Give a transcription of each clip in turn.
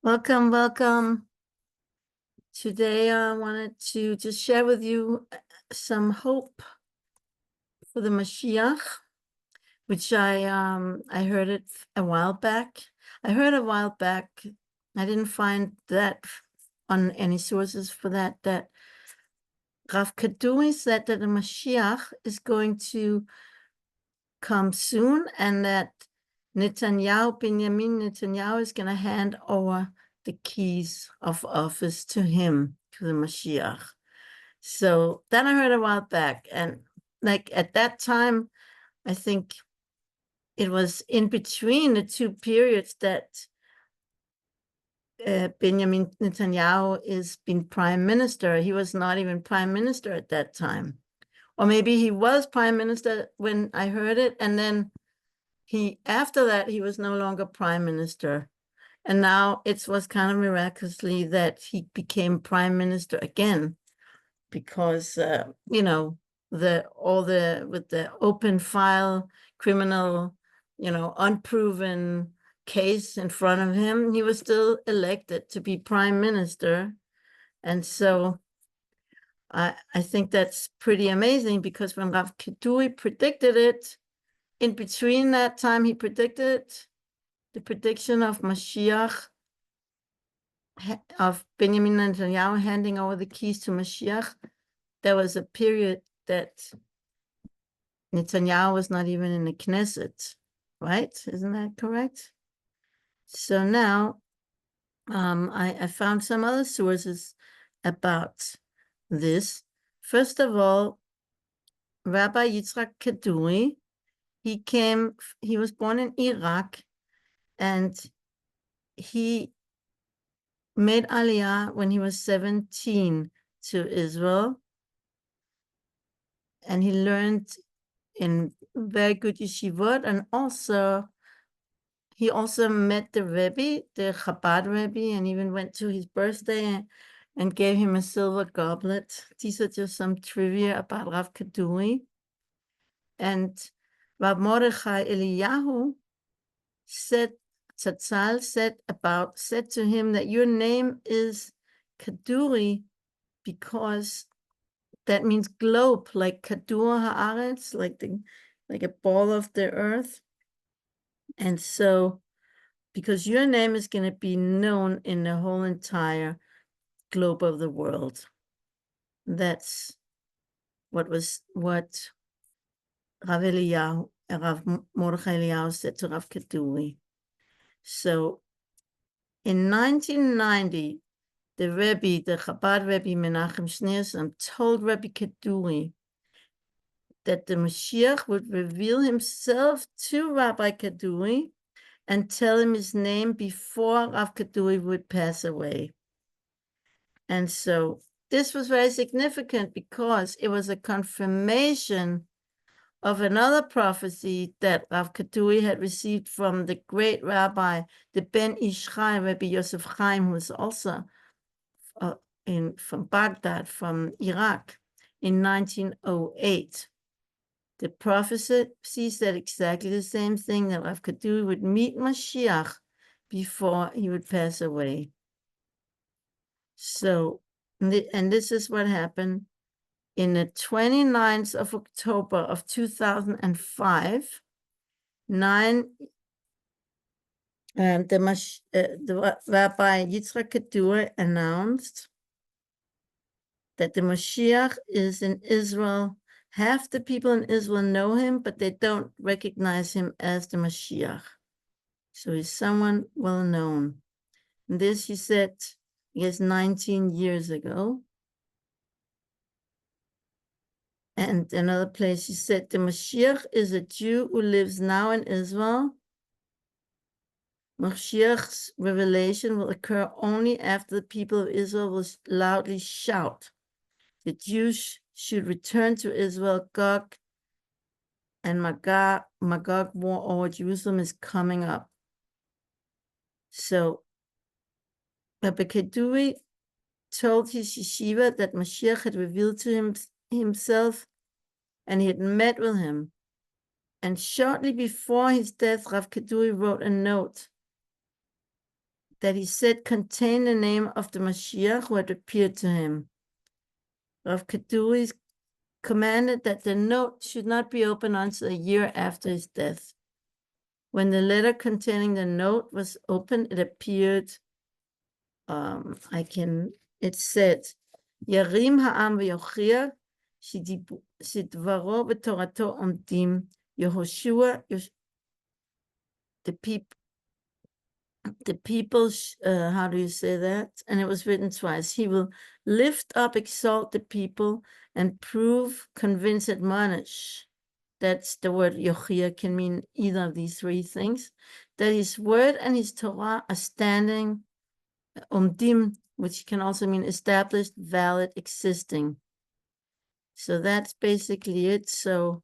Welcome, welcome. Today I wanted to just share with you some hope for the Mashiach, which I heard it a while back. I didn't find that on any sources for that Rav Kaduri said that the Mashiach is going to come soon and that Benjamin Netanyahu is going to hand over the keys of office to him, to the Mashiach. So then I heard a while back, and like at that time, I think it was in between the two periods that Benjamin Netanyahu is being prime minister. He was not even prime minister at that time. Or maybe he was prime minister when I heard it, and then after that, he was no longer prime minister. And now it was kind of miraculously that he became prime minister again, because, with the open file criminal, unproven case in front of him, he was still elected to be prime minister. And so I think that's pretty amazing, because when Rav Kaduri predicted it, in between that time, he predicted the prediction of Mashiach, of Benjamin Netanyahu handing over the keys to Mashiach. There was a period that Netanyahu was not even in the Knesset, right? Isn't that correct? So now I found some other sources about this. First of all, Rabbi Yitzhak Kaduri, he was born in Iraq, and he made Aliyah when he was 17 to Israel. And he learned in very good yeshivot, and he also met the Rebbe, the Chabad Rebbe, and even went to his birthday and gave him a silver goblet. These are just some trivia about Rav Kaduri. And Rav Mordechai Eliyahu said to him that your name is Kaduri because that means globe, like Kadur Haaretz, like a ball of the earth. And so, because your name is going to be known in the whole entire globe of the world. That's what Rav Mordechai Eliyahu said to Rav Kaduri. So in 1990, the Rebbe, the Chabad Rebbe Menachem Schneerson, told Rebbe Kaduri that the Mashiach would reveal himself to Rabbi Kaduri and tell him his name before Rav Kaduri would pass away. And so this was very significant because it was a confirmation of another prophecy that Rav Kaduri had received from the great rabbi, the Ben Ish Chai, Rabbi Yosef Chaim, who was also from Baghdad, from Iraq, in 1908. The prophecy said exactly the same thing, that Rav Kaduri would meet Mashiach before he would pass away. So, and this is what happened. In the 29th of October of 2005, the Rabbi Yitzhak Kaduri announced that the Mashiach is in Israel. Half the people in Israel know him, but they don't recognize him as the Mashiach. So he's someone well known. And this he said, I guess, 19 years ago. And another place he said, the Mashiach is a Jew who lives now in Israel. Mashiach's revelation will occur only after the people of Israel will loudly shout. The Jews should return to Israel. Gog and Magog war over Jerusalem is coming up. So Rabbi Kaduri told his yeshiva that Mashiach had revealed to himself, and he had met with him. And shortly before his death, Rav Kaduri wrote a note that he said contained the name of the Mashiach who had appeared to him. Rav Kaduri commanded that the note should not be opened until a year after his death. When the letter containing the note was opened, it appeared, it said, ירים העם ויוכיח, שדברו ותורתו עומדים, יהושוע, the people, how do you say that? And it was written twice. He will lift up, exalt the people, and prove, convince, admonish. That's the word Yochia, can mean either of these three things. That his word and his Torah are standing, Omdim, which can also mean established, valid, existing. So that's basically it. So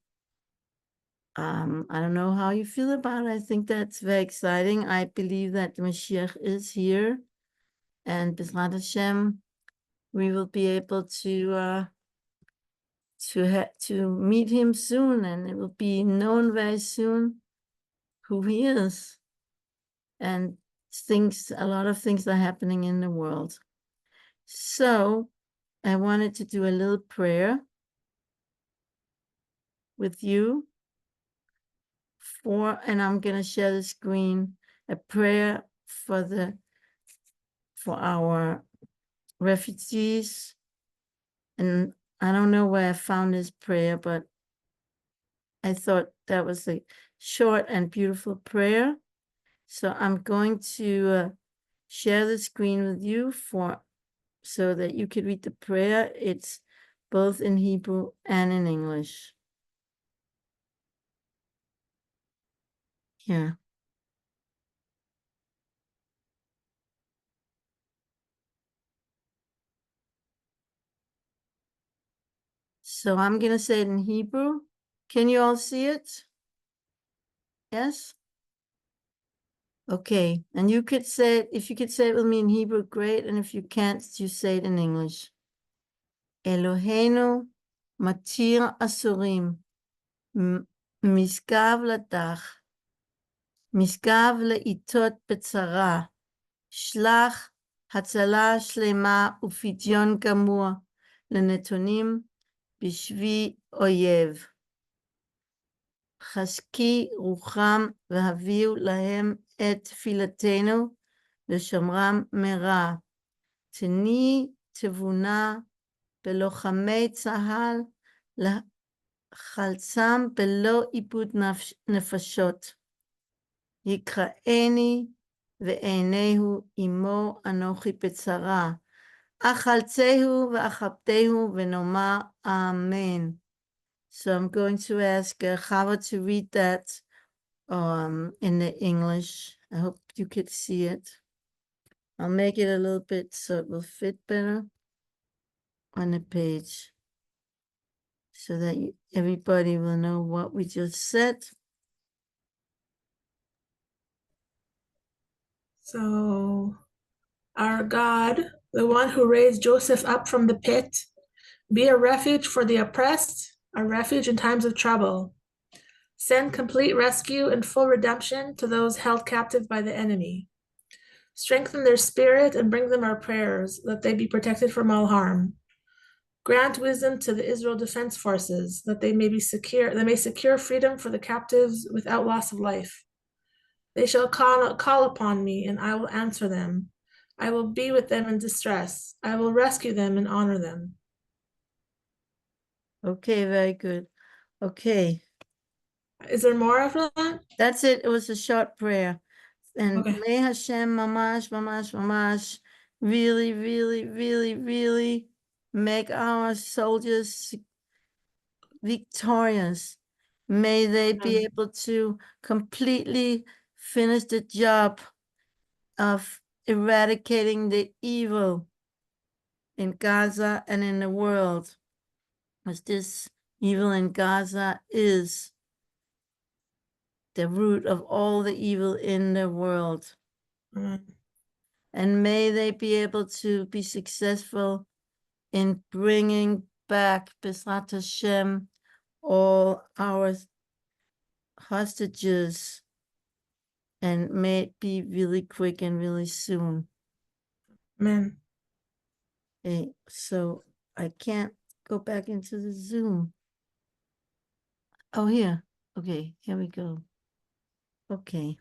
I don't know how you feel about it. I think that's very exciting. I believe that the Mashiach is here, and B'ezrat Hashem, we will be able to meet him soon, and it will be known very soon who he is. And a lot of things are happening in the world. So I wanted to do a little prayer with you and I'm going to share the screen, a prayer for our refugees. And I don't know where I found this prayer, but I thought that was a short and beautiful prayer. So I'm going to share the screen with you so that you could read the prayer. It's both in Hebrew and in English. Here. So I'm going to say it in Hebrew. Can you all see it? Yes? Okay. And you could say it, if you could say it with me in Hebrew, great. And if you can't, you say it in English. Eloheinu matir asurim, miskav ladach, miskav leitot betzara, shlach hatzala shlema ufidyon gamur lenetonim bishvi oyev. חזקי רוחם והביאו להם את תפילתנו לשומרם מרע. תני תבונה בלוחמי צה"ל לחלצם בלא איבוד נפשות. יקראני ועיניהו עמו אנוכי בצרה. אכלצהו ואכבדהו ונאמר אמן. So I'm going to ask Chava to read that in the English. I hope you could see it. I'll make it a little bit so it will fit better on the page so that everybody will know what we just said. So, our God, the one who raised Joseph up from the pit, be a refuge for the oppressed, a refuge in times of trouble. Send complete rescue and full redemption to those held captive by the enemy. Strengthen their spirit and bring them our prayers, that they be protected from all harm. Grant wisdom to the Israel Defense Forces, that they may secure freedom for the captives without loss of life. They shall call upon me, and I will answer them. I will be with them in distress. I will rescue them and honor them. Okay, very good. Okay. Is there more after that? That's it. It was a short prayer. And Okay. may Hashem mamash really make our soldiers victorious. May they be able to completely finish the job of eradicating the evil in Gaza and in the world. Because this evil in Gaza is the root of all the evil in the world. And may they be able to be successful in bringing back, B'ezrat Hashem, all our hostages And may it be really quick and really soon. Amen. Okay, so I can't go back into the Zoom. Oh, here. Okay, here we go. Okay.